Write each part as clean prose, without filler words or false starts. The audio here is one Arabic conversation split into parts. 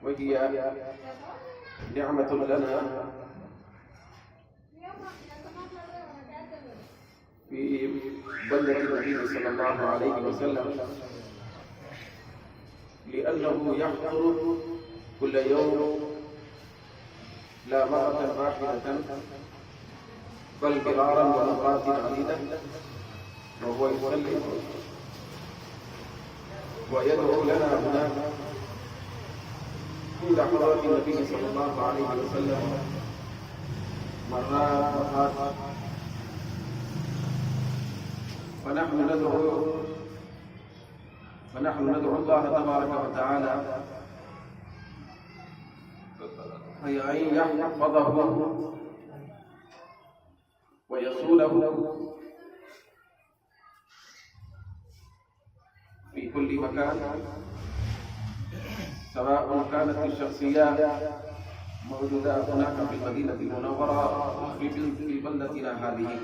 وهي نعمة لنا في بلدة النبي صلى الله عليه وسلم، لأنه يحضر كل يوم لا مرة واحدة بل مرارا ومرات عديدة، وهو يصلي ويدعو لنا هناك عند حضرة النبي صلى الله عليه وسلم مرات، فنحن ندعو الله تبارك وتعالى أن يحفظه ويصونه في كل مكان، سواء كانت الشخصيات موجودة هناك في المدينة المنورة أو في بلدتنا هذه.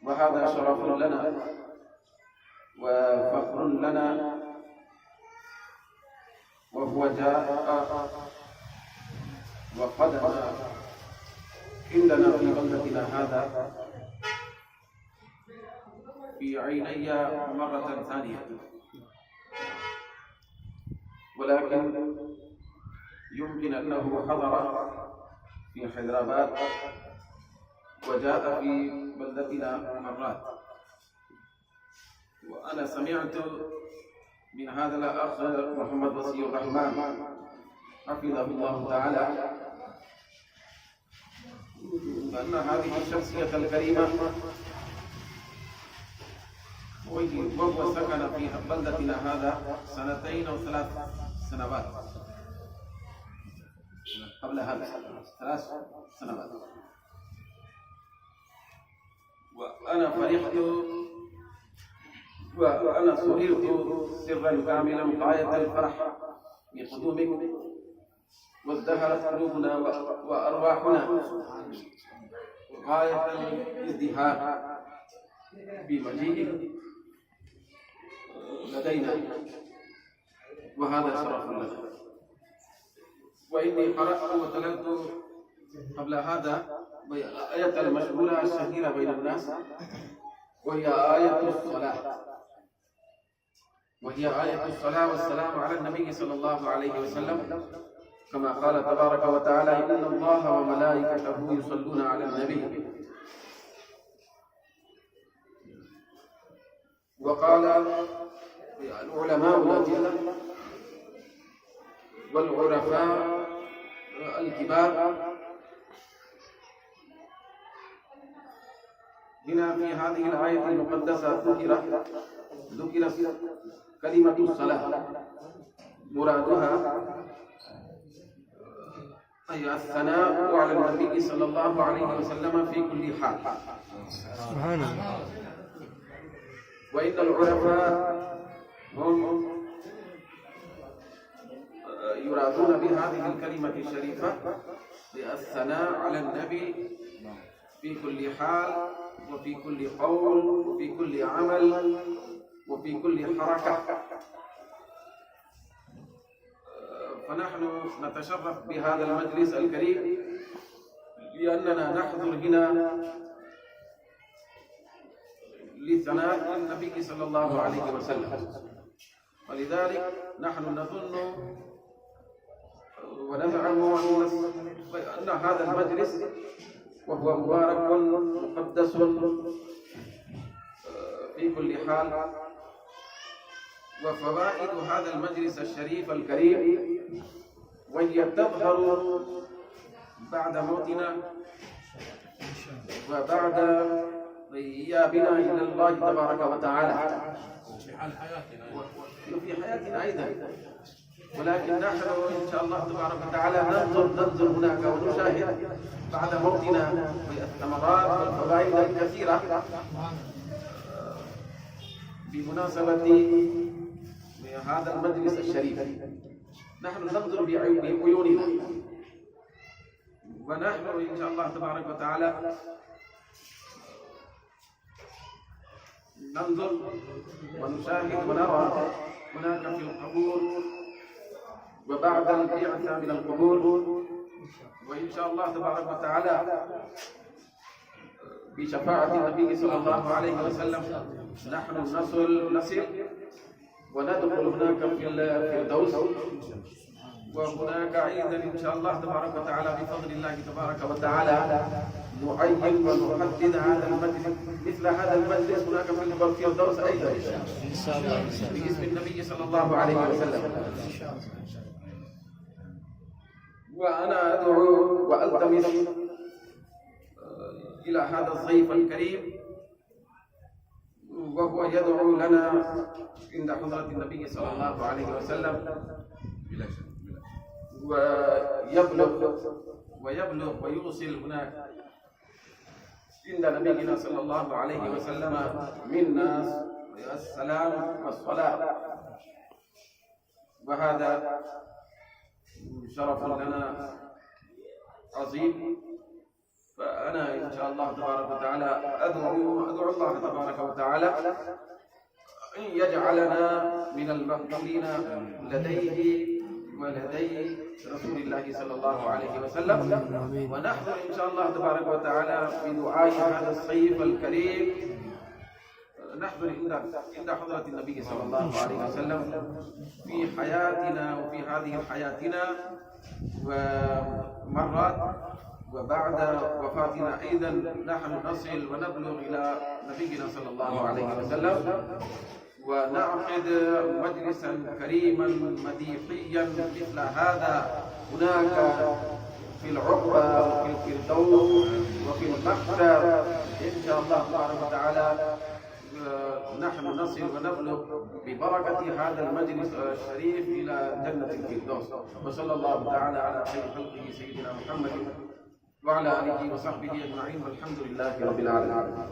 وهذا شرف لنا وفخر لنا، وهو جاء وقدم عندنا في بلدتنا هذا في عيني مرة ثانية، ولكن يمكن أنه حضر في حيدرباد وجاء في بلدتنا مرات. وأنا سمعت من هذا الأخ محمد وصي الرحمن حفظه الله تعالى أن هذه الشخصية الكريمة وهو سكن في بلدتنا هذا 2 أو 3 سنوات، قبل هذا 3 سنوات. وأنا فرحت وأنا سررت سرا كاملا غاية الفرح بقدومك، وازدهرت قلوبنا وأرواحنا غاية الازدهار بمجيئك لدينا، وهذا شرف لنا. وإني قرأت وتلوت قبل هذا الآية المشهورة الشهيرة بين الناس، وهي آية الصلاة والسلام على النبي صلى الله عليه وسلم، كما قال تبارك وتعالى: إن الله وملائكته يصلون على النبي. وقال العلماء الأجلة والعرفاء الكبار هنا في هذه الآية المقدسة ذكرت كلمة الصلاة، مرادها أي الثناء على النبي صلى الله عليه وسلم في كل حال. سبحان الله. وإن العرفاء هم يرادون بهذه الكلمة الشريفة الثناء على النبي في كل حال وفي كل قول وفي كل عمل وفي كل حركة. فنحن نتشرف بهذا المجلس الكريم لأننا نحضر هنا لثناء النبي صلى الله عليه وسلم، ولذلك نحن نظن ونزعم أن هذا المجلس وهو مبارك مقدس في كل حال. وفوائد هذا المجلس الشريف الكريم وهي تظهر بعد موتنا وبعد غيابنا إلى الله تبارك وتعالى وفي حياتنا أيضا، ولكن نحن إن شاء الله تبارك وتعالى ننظر هناك ونشاهد بعد موتنا الثمرات والفوائد الكثيرة بمناسبة هذا المجلس الشريف. نحن ننظر بعيوننا، ونحن إن شاء الله تبارك وتعالى ننظر ونشاهد ونرى هناك في القبور وبعد البعثة من القبور. وإن شاء الله تبارك وتعالى بشفاعة النبي صلى الله عليه وسلم نحن نصل وندخل هناك في الفردوس. وهناك أيضا إن شاء الله تبارك وتعالى بفضل الله تبارك وتعالى نعين ونحدد هذا المجلس، مثل هذا المجلس هناك في الفردوس أيضا إن شاء الله باسم النبي صلى الله عليه وسلم. وأنا أدعو وألتمس إلى هذا الضيف الكريم وهو يدعو لنا عند حضرة النبي صلى الله عليه وسلم ويبلغ ويوصل هناك عند نبينا صلى الله عليه وسلم منا السلام والصلاة. وهذا شرف لنا عظيم. فأنا إن شاء الله تبارك وتعالى أدعو الله تبارك وتعالى أن يجعلنا من المقبولين لديه ولدي رسول الله صلى الله عليه وسلم. ونحضر إن شاء الله تبارك وتعالى بدعاء هذا الصيف الكريم، نحضر عند حضرة النبي صلى الله عليه وسلم في حياتنا وفي هذه حياتنا ومرات، وبعد وفاتنا أيضا نحن نصل ونبلغ إلى نبينا صلى الله عليه وسلم ونعقد مجلسا كريما مديحيا مثل هذا هناك في العقبة وفي الفردوس وفي المحشر إن شاء الله تبارك وتعالى. نحن نصل ونبلغ ببركة هذا المجلس الشريف إلى جنة الفردوس. وصلى الله تعالى على خير خلقه سيدنا محمد وعلى آله وصحبه أجمعين، والحمد لله رب العالمين.